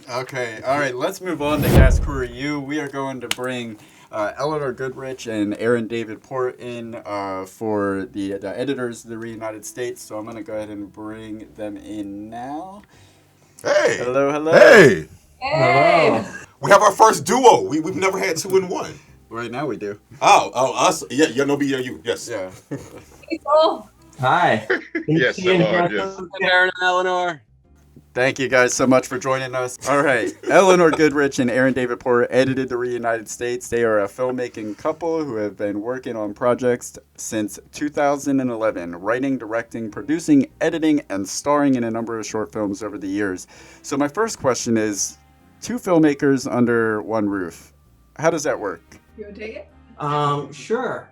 Okay, all right, let's move on to Cast Crew Review. We are going to bring Eleanor Goodrich and Aaron David Port in for the editors of the Reunited States. So I'm going to go ahead and bring them in now. Hey, Hello, hello. hey, Hey! we have our first duo. We've never had two in one. Right now we do. Oh, us. Yeah, no, be you. Yes. Yeah. People! Hi. Yes, hello, yes. Aaron and Eleanor. Thank you guys so much for joining us. All right. Eleanor Goodrich and Aaron David Port edited The Reunited States. They are a filmmaking couple who have been working on projects since 2011, writing, directing, producing, editing, and starring in a number of short films over the years. So my first question is, two filmmakers under one roof. How does that work? You want to take it? Sure.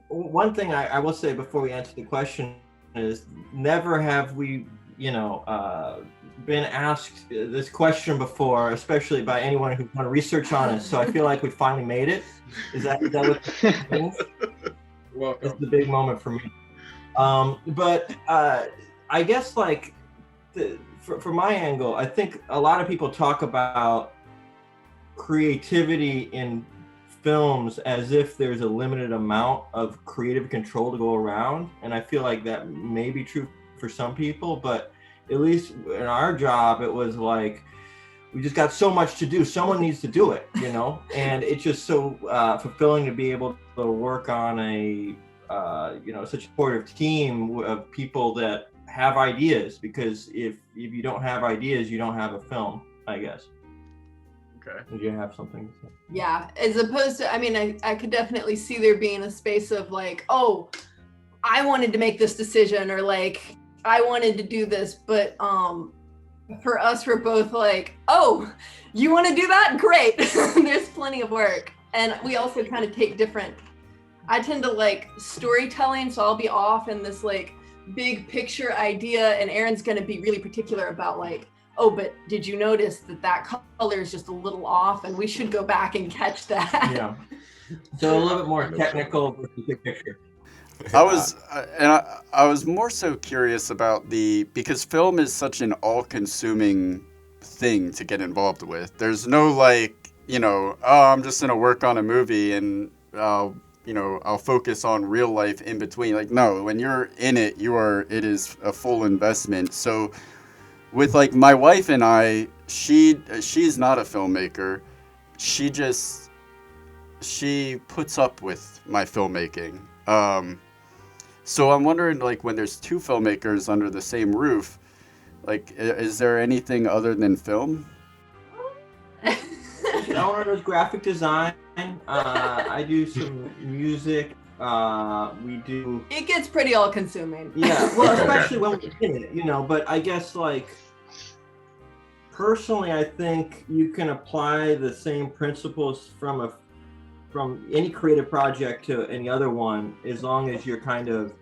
One thing I will say before we answer the question is never have we, been asked this question before, especially by anyone who's done research on it. So I feel like we finally made it. Is that what it means? Welcome. It's the big moment for me. But I guess for my angle, I think a lot of people talk about creativity in films as if there's a limited amount of creative control to go around, and I feel like that may be true for some people, but at least in our job it was like we just got so much to do, someone needs to do it, and it's just so fulfilling to be able to work on a such a supportive team of people that have ideas, because if you don't have ideas, you don't have a film, I guess. Okay. Did you have something to say? Yeah, as opposed to, I could definitely see there being a space of like, oh, I wanted to make this decision, or like, I wanted to do this, but for us, we're both like, oh, you want to do that? Great. There's plenty of work. And we also kind of take different, I tend to like storytelling, so I'll be off in this like big picture idea, and Aaron's going to be really particular about like, oh, but did you notice that color is just a little off, and we should go back and catch that. Yeah. So a little bit more technical versus big picture. I was more so curious about because film is such an all-consuming thing to get involved with. There's no oh, I'm just gonna work on a movie and I'll focus on real life in between. Like, no, when you're in it, it is a full investment. So with like my wife and I, she's not a filmmaker. She puts up with my filmmaking. So I'm wondering, like, when there's two filmmakers under the same roof, like, is there anything other than film? Eleanor does graphic design. I do some music. We do. It gets pretty all-consuming. Yeah, well, especially when we're in it, But I guess, like, personally, I think you can apply the same principles from any creative project to any other one, as long as you're kind of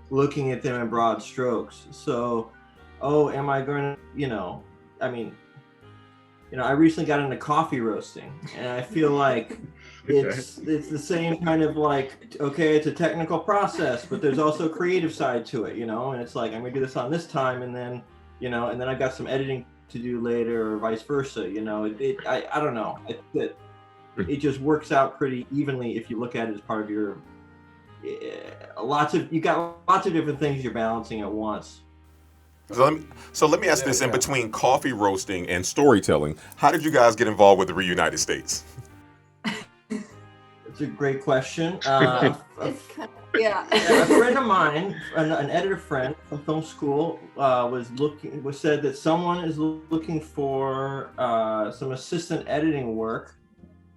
looking at them in broad strokes. So, am I going to, I recently got into coffee roasting, and I feel like it's the same kind of like, okay, it's a technical process, but there's also a creative side to it, and it's like, I'm gonna do this on this time, and then, and then I've got some editing to do later, or vice versa. I don't know. It just works out pretty evenly if you look at it as part of your you got lots of different things you're balancing at once. So let me ask this: in between coffee roasting and storytelling, how did you guys get involved with the Reunited States? It's a great question. It's kind of, yeah. A friend of mine, an editor friend from film school, said that someone is looking for some assistant editing work,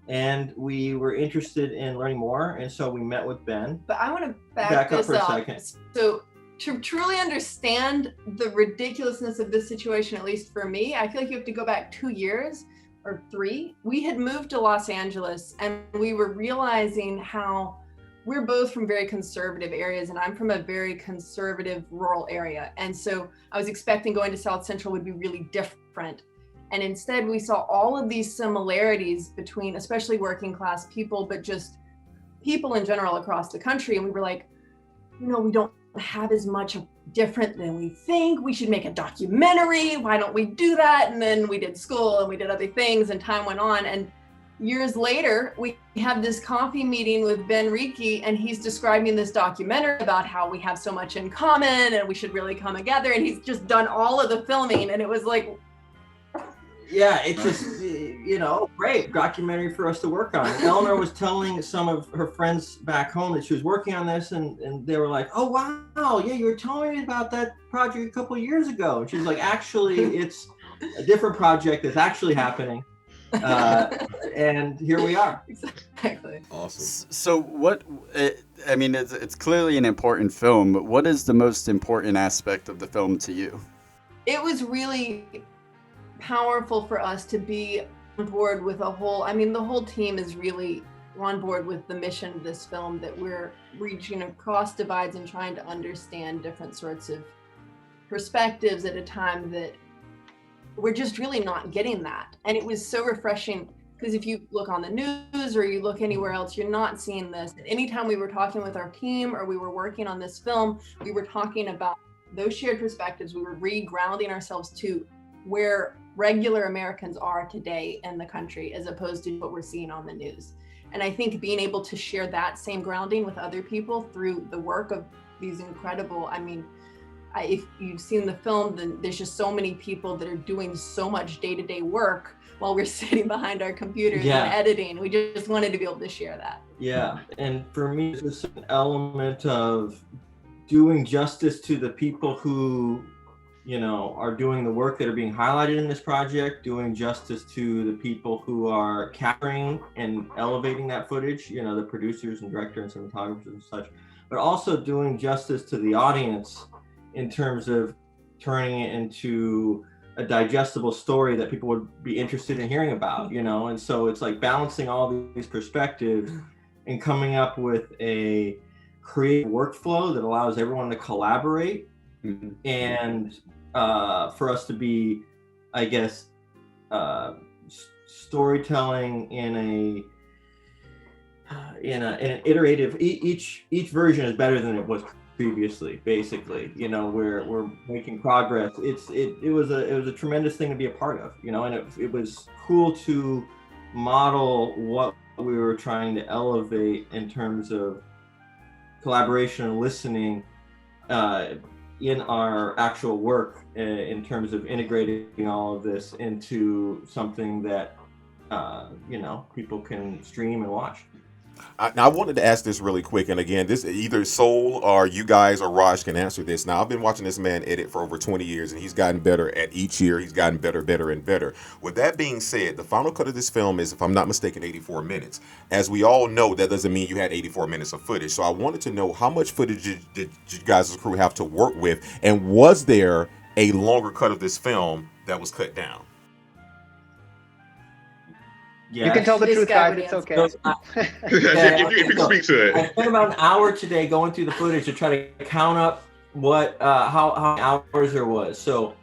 and we were interested in learning more, and so we met with Ben. But I want to back up for a second. So to truly understand the ridiculousness of this situation, at least for me, I feel like you have to go back 2 years or 3. We had moved to Los Angeles, and we were realizing how we're both from very conservative areas, and I'm from a very conservative rural area. And so I was expecting going to South Central would be really different. And instead we saw all of these similarities between especially working class people, but just people in general across the country. And we were like, we don't have as much different than we think. We should make a documentary. Why don't we do that? And then we did school and we did other things, and time went on. And years later, we have this coffee meeting with Ben Riki, and he's describing this documentary about how we have so much in common and we should really come together. And he's just done all of the filming, and it was like, yeah, it's just, great documentary for us to work on. And Eleanor was telling some of her friends back home that she was working on this, and they were like, oh, wow, yeah, you were telling me about that project a couple of years ago. And she was like, actually, it's a different project that's actually happening. And here we are. Exactly. Awesome. So it's clearly an important film, but what is the most important aspect of the film to you? It was really powerful for us to be on board with the whole team is really on board with the mission of this film, that we're reaching across divides and trying to understand different sorts of perspectives at a time that we're just really not getting that. And it was so refreshing, because if you look on the news or you look anywhere else, you're not seeing this. And anytime we were talking with our team or we were working on this film, we were talking about those shared perspectives. We were re-grounding ourselves to where regular Americans are today in the country, as opposed to what we're seeing on the news. And I think being able to share that same grounding with other people through the work of these incredible, if you've seen the film, then there's just so many people that are doing so much day-to-day work while we're sitting behind our computers and editing. We just wanted to be able to share that. Yeah, and for me, there's an element of doing justice to the people who are doing the work that are being highlighted in this project, doing justice to the people who are capturing and elevating that footage, the producers and directors and cinematographers and such, but also doing justice to the audience in terms of turning it into a digestible story that people would be interested in hearing about, and so it's like balancing all these perspectives and coming up with a creative workflow that allows everyone to collaborate. Mm-hmm. And for us to be, I guess, storytelling in an iterative. Each version is better than it was previously. Basically, we're making progress. It was a tremendous thing to be a part of. And it was cool to model what we were trying to elevate in terms of collaboration and listening. In our actual work, in terms of integrating all of this into something that people can stream and watch. Now, I wanted to ask this really quick, and again, this either Soul or you guys or Raj can answer this. Now, I've been watching this man edit for over 20 years, and he's gotten better at each year. He's gotten better, and better. With that being said, the final cut of this film is, if I'm not mistaken, 84 minutes. As we all know, that doesn't mean you had 84 minutes of footage. So I wanted to know, how much footage did you guys' crew have to work with, and was there a longer cut of this film that was cut down? Yes. You can tell the truth, guys. It's okay. If you can speak to it. I spent about an hour today going through the footage to try to count up what how many hours there was. So,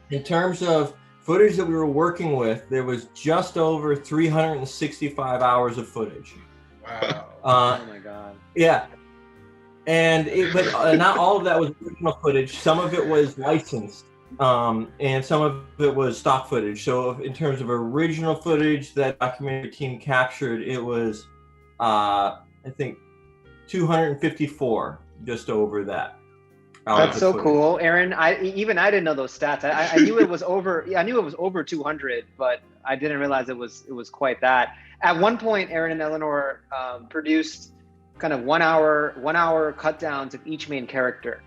in terms of footage that we were working with, there was just over 365 hours of footage. Wow. Oh my God. Yeah. But not all of that was original footage. Some of it was licensed. And some of it was stock footage. So in terms of original footage that documentary team captured, it was, I think, 254, just over that. That's so cool, Aaron. I didn't know those stats. I knew it was over. I knew it was over 200, but I didn't realize it was quite that. At one point, Aaron and Eleanor produced kind of one hour cut downs of each main character.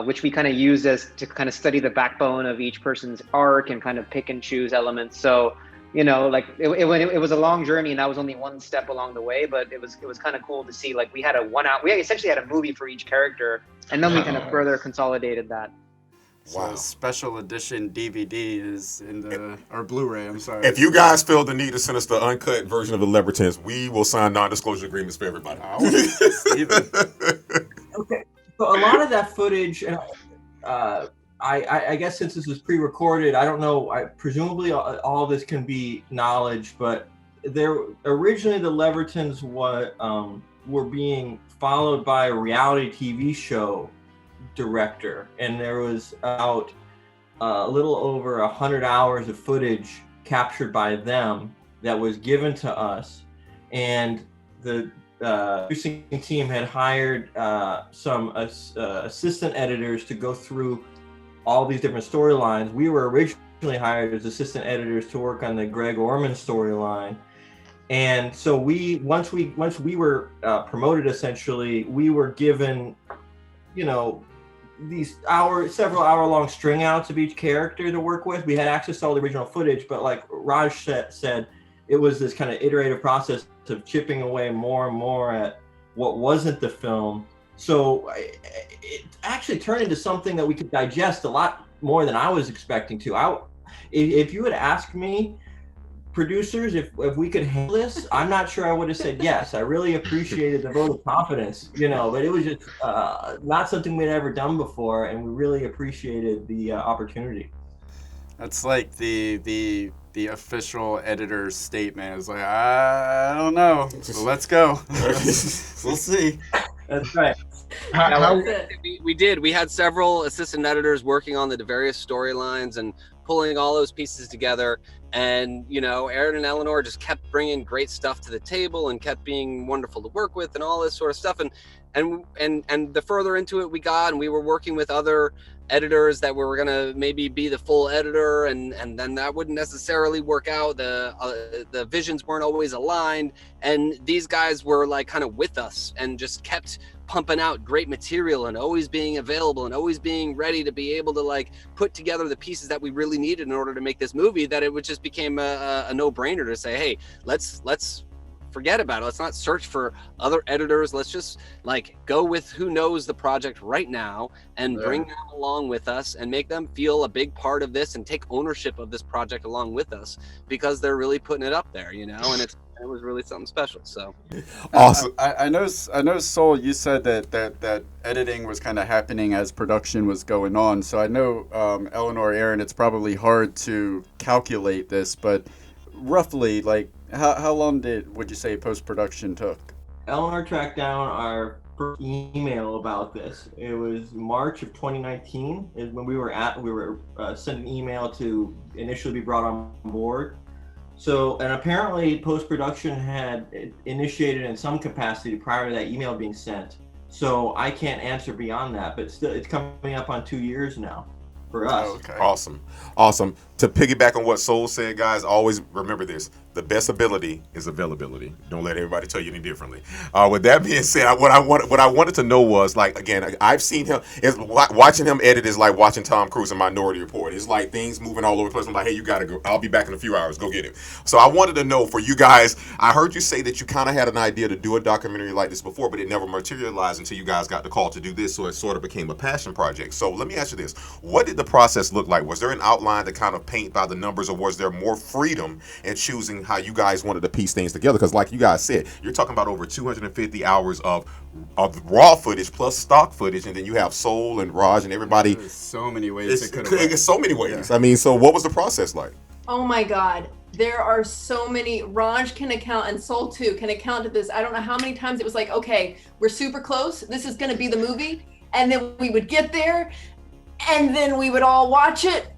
Which we kind of use to kind of study the backbone of each person's arc and kind of pick and choose elements. So, it was a long journey, and that was only one step along the way, but it was kind of cool to see, like, we essentially had a movie for each character, and then we kind of further consolidated that. Wow. So special edition DVD is or Blu-ray, I'm sorry. If you guys feel the need to send us the uncut version of the Libertines, we will sign non-disclosure agreements for everybody. Okay. So a lot of that footage, and I guess since this was pre-recorded, I don't know. Presumably all this can be knowledge, but originally the Levertons were being followed by a reality TV show director, and there was about a little over 100 hours of footage captured by them that was given to us, and the producing team had hired some assistant editors to go through all these different storylines. We were originally hired as assistant editors to work on the Greg Orman storyline, and so once we were promoted, essentially, we were given, these several hour long string outs of each character to work with. We had access to all the original footage, but like Raj said, it was this kind of iterative process of chipping away more and more at what wasn't the film. So it actually turned into something that we could digest a lot more than I was expecting to. If you had asked me, producers, if we could handle this, I'm not sure I would have said yes. I really appreciated the vote of confidence, but it was just not something we'd ever done before, and we really appreciated the opportunity. That's like the official editor's statement. It's like, I don't know, so let's go. We'll see. That's right. We did. We had several assistant editors working on the various storylines and pulling all those pieces together. And, Aaron and Eleanor just kept bringing great stuff to the table and kept being wonderful to work with and all this sort of stuff. And the further into it we got, and we were working with other editors that were going to maybe be the full editor, and then that wouldn't necessarily work out. The visions weren't always aligned, and these guys were like kind of with us and just kept pumping out great material and always being available and always being ready to be able to like put together the pieces that we really needed in order to make this movie, that it would just became a no-brainer to say, hey, let's forget about it. Let's not search for other editors. Let's just like go with who knows the project right now and bring them along with us and make them feel a big part of this and take ownership of this project along with us, because they're really putting it up there, and it was really something special. So awesome. I know, Soul, you said that editing was kind of happening as production was going on. So I know, Eleanor, Aaron, it's probably hard to calculate this, but roughly, like, how long would you say post-production took? Eleanor tracked down our first email about this. It was March of 2019 is when we were sent an email to initially be brought on board. So, and apparently post-production had initiated in some capacity prior to that email being sent. So I can't answer beyond that, but still it's coming up on 2 years now for us. Oh, okay. Awesome. To piggyback on what Soul said, guys, always remember this. The best ability is availability. Don't let everybody tell you any differently. With that being said, what I wanted to know was, like, again, I've seen him, watching him edit is like watching Tom Cruise in Minority Report. It's like things moving all over the place. I'm like, hey, you got to go. I'll be back in a few hours. Go get him. So I wanted to know for you guys, I heard you say that you kind of had an idea to do a documentary like this before, but it never materialized until you guys got the call to do this. So it sort of became a passion project. So let me ask you this. What did the process look like? Was there an outline to kind of paint by the numbers, or was there more freedom in choosing how you guys wanted to piece things together? Because like you guys said, you're talking about over 250 hours of raw footage plus stock footage, and then you have Soul and Raj and everybody. There's so many ways it could have It's so many ways. Yeah. I mean, so what was the process like? Oh my God. There are so many. Raj can account, and Soul too can account to this. I don't know how many times it was like, okay, we're super close. This is going to be the movie. And then we would get there, and then we would all watch it,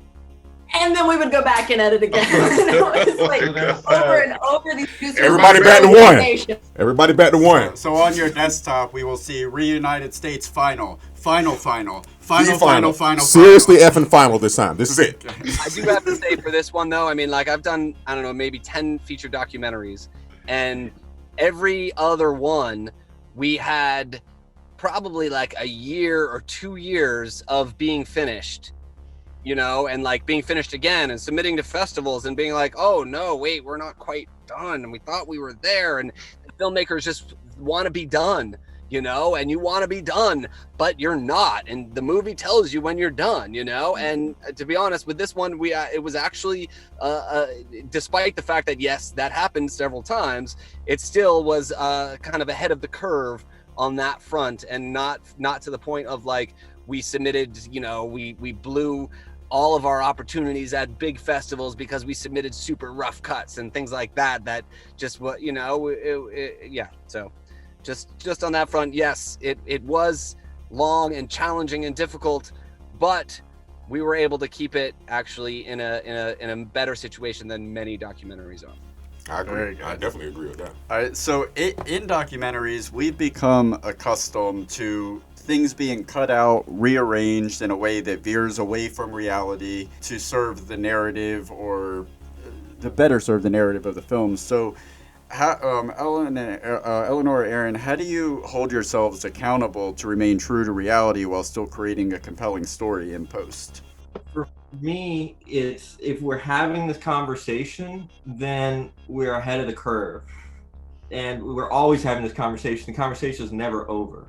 and then we would go back and edit again. It was like over and over these producers. Everybody back to one. Everybody back to one. So on your desktop, we will see Reunited States final. Seriously effing final this time. This is it. I do have to say for this one, though, I mean, like, I've done, I don't know, maybe 10 feature documentaries, and every other one we had probably like a year or 2 years of being finished, and like being finished again and submitting to festivals and being like, oh no, wait, we're not quite done, and we thought we were there, and the filmmakers just want to be done, and you want to be done, but you're not, and the movie tells you when you're done, and to be honest with this one, it was actually despite the fact that yes, that happened several times, it still was kind of ahead of the curve on that front, and not to the point of like we submitted, we blew all of our opportunities at big festivals because we submitted super rough cuts and things like that just what, yeah. So just on that front, yes, it was long and challenging and difficult, but we were able to keep it actually in a better situation than many documentaries are. I Very agree. good. I definitely agree with that. All right, so in documentaries, we've become accustomed to things being cut out, rearranged in a way that veers away from reality to serve the narrative or to better serve the narrative of the film. So, Eleanor, Aaron, how do you hold yourselves accountable to remain true to reality while still creating a compelling story in post? For me, it's if we're having this conversation, then we're ahead of the curve. And we're always having this conversation. The conversation is never over,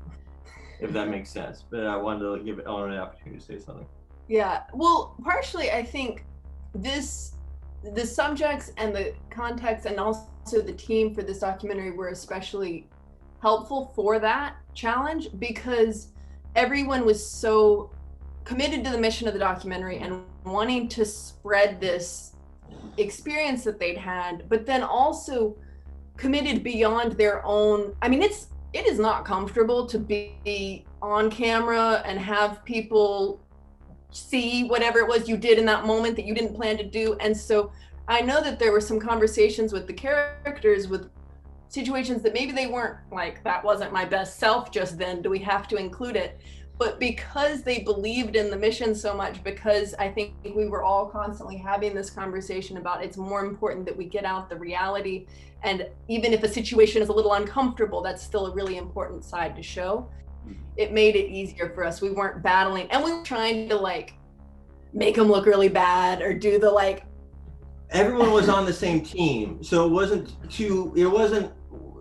if that makes sense. But I wanted to give Eleanor the opportunity to say something. Yeah, well, partially I think the subjects and the context and also the team for this documentary were especially helpful for that challenge because everyone was so committed to the mission of the documentary and wanting to spread this experience that they'd had, but then also committed beyond their own. I mean, it is not comfortable to be on camera and have people see whatever it was you did in that moment that you didn't plan to do. And so I know that there were some conversations with the characters with situations that maybe they weren't like, that wasn't my best self just then, do we have to include it? But because they believed in the mission so much, because I think we were all constantly having this conversation about it's more important that we get out the reality, and even if a situation is a little uncomfortable, that's still a really important side to show. It made it easier for us. We weren't battling, and we were trying to like make them look really bad or do the like. Everyone was on the same team, so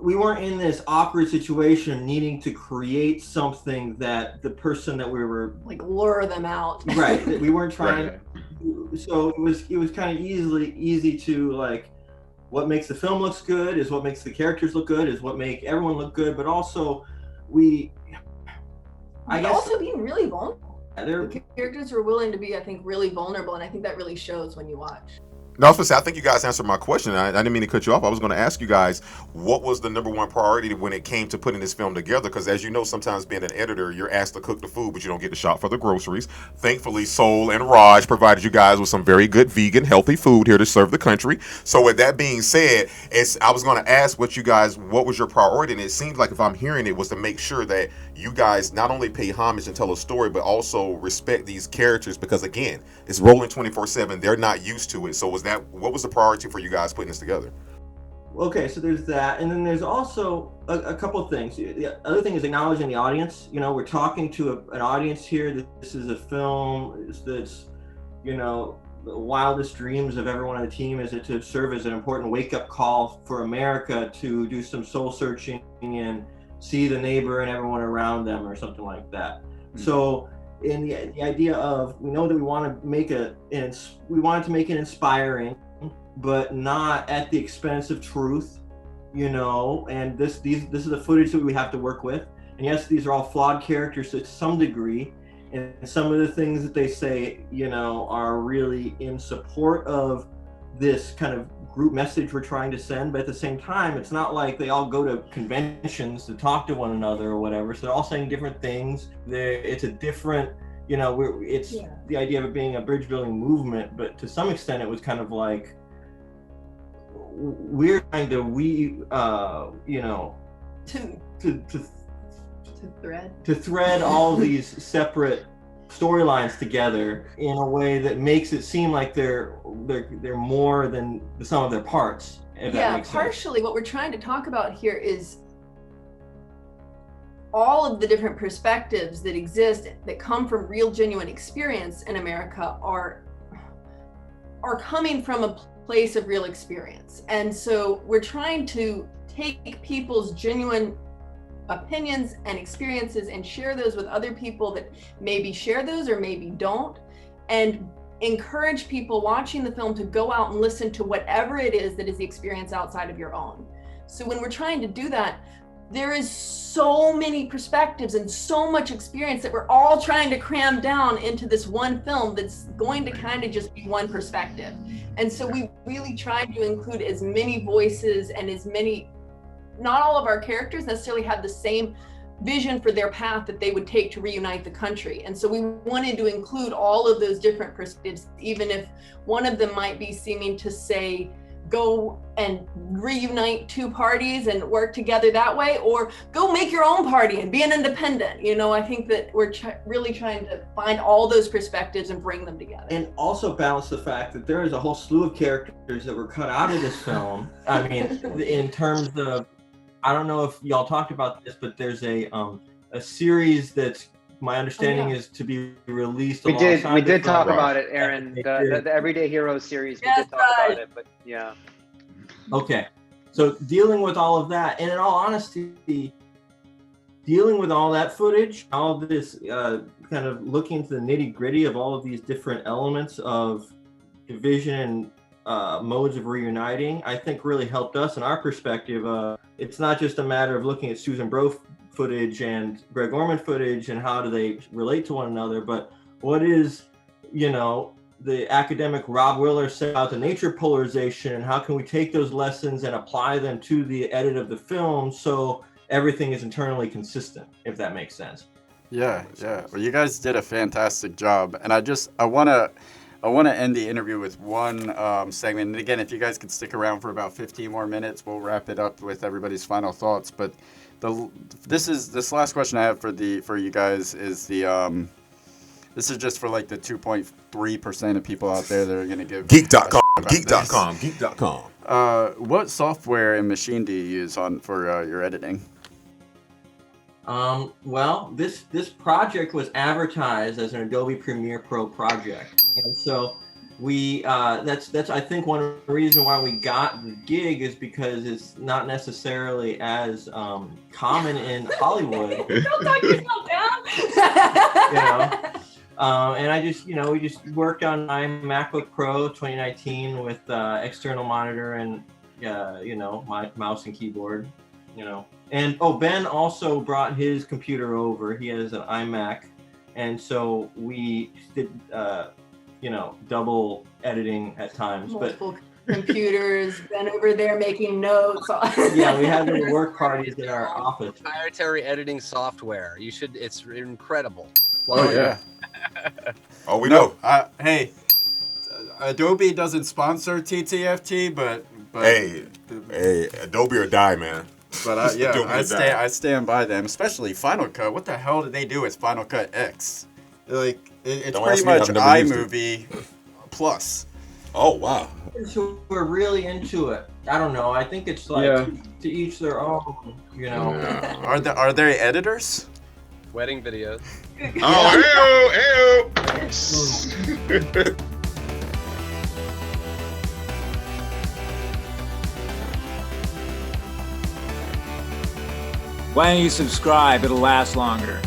we weren't in this awkward situation needing to create something that the person that we were like lure them out. Right. We weren't trying. Right. So it was kind of easy to like, what makes the film looks good is what makes the characters look good is what make everyone look good, but also I guess also being really vulnerable. they're The characters were willing to be, I think, really vulnerable, and I think that really shows when you watch. No, I was gonna say, I think you guys answered my question. I didn't mean to cut you off. I was going to ask you guys, what was the number one priority when it came to putting this film together? Because as you know, sometimes being an editor, you're asked to cook the food, but you don't get to shop for the groceries. Thankfully, Soul and Raj provided you guys with some very good vegan, healthy food here to serve the country. So with that being said, I was going to ask what was your priority? And it seems like if I'm hearing it was to make sure that you guys not only pay homage and tell a story, but also respect these characters because, again, it's rolling 24/7. They're not used to it. So what was the priority for you guys putting this together? okay. So there's that, and then there's also a couple of things. The other thing is acknowledging the audience. You know, we're talking to an audience here. This is a film that's, you know, the wildest dreams of everyone on the team is it to serve as an important wake-up call for America to do some soul searching and see the neighbor and everyone around them or something like that. Mm-hmm. So in the idea of, we know that we want to make it inspiring, but not at the expense of truth, you know, and this is the footage that we have to work with. And yes, these are all flawed characters to some degree, and some of the things that they say, you know, are really in support of this kind of group message we're trying to send, but at the same time, it's not like they all go to conventions to talk to one another or whatever. So they're all saying different things. It's a different, you know, the idea of it being a bridge building movement, but to some extent it was kind of like, we're trying to you know, to thread all these separate storylines together in a way that makes it seem like they're more than the sum of their parts. Yeah, partially what we're trying to talk about here is all of the different perspectives that exist that come from real genuine experience in America are coming from a place of real experience. And so we're trying to take people's genuine opinions and experiences and share those with other people that maybe share those or maybe don't, and encourage people watching the film to go out and listen to whatever it is that is the experience outside of your own. So when we're trying to do that, there is so many perspectives and so much experience that we're all trying to cram down into this one film that's going to kind of just be one perspective. And so we really tried to include as many voices and as many, not all of our characters necessarily had the same vision for their path that they would take to reunite the country. And so we wanted to include all of those different perspectives, even if one of them might be seeming to say, go and reunite two parties and work together that way, or go make your own party and be an independent. You know, I think that we're really trying to find all those perspectives and bring them together. And also balance the fact that there is a whole slew of characters that were cut out of this film. I mean, in terms of, I don't know if y'all talked about this, but there's a series that's, my understanding is to be released. We did talk Right. about it, Aaron. The Everyday Heroes series. We did talk about it, but yeah. Okay, so dealing with all of that, and in all honesty, dealing with all that footage, all of this kind of looking into the nitty gritty of all of these different elements of division and modes of reuniting, I think really helped us in our perspective. It's not just a matter of looking at Susan Bro footage and Greg Orman footage and how do they relate to one another, but what is, you know, the academic Rob Willer set out the nature polarization, and how can we take those lessons and apply them to the edit of the film so everything is internally consistent, if that makes sense. Yeah. Well, you guys did a fantastic job, and I want to end the interview with one segment. And again, if you guys could stick around for about 15 more minutes, we'll wrap it up with everybody's final thoughts. But this last question I have for you guys is this is just for like the 2.3% of people out there that are going to give Geek.com. Geek.com. Geek.com. What software and machine do you use for your editing? Well, this project was advertised as an Adobe Premiere Pro project, and so we that's I think one reason why we got the gig is because it's not necessarily as common in Hollywood. Don't talk yourself down. You know, and I just, we just worked on my MacBook Pro 2019 with external monitor and my mouse and keyboard, And Ben also brought his computer over. He has an iMac, and so we did double editing at times. Multiple computers, Ben over there making notes. Yeah, we had little work parties in our office. Proprietary editing software. It's incredible. Oh yeah. Oh, we know. Hey, Adobe doesn't sponsor TTFT, but Hey, Adobe or die, man. But Adobe or die. I stand by them, especially Final Cut. What the hell did they do with Final Cut X? Like it's Don't pretty ask me, much I've never used iMovie plus. Oh, wow. So we're really into it. I don't know. I think it's like to each their own. Yeah. Are there editors? Wedding videos. Oh, hey-oh. Why don't you subscribe? It'll last longer.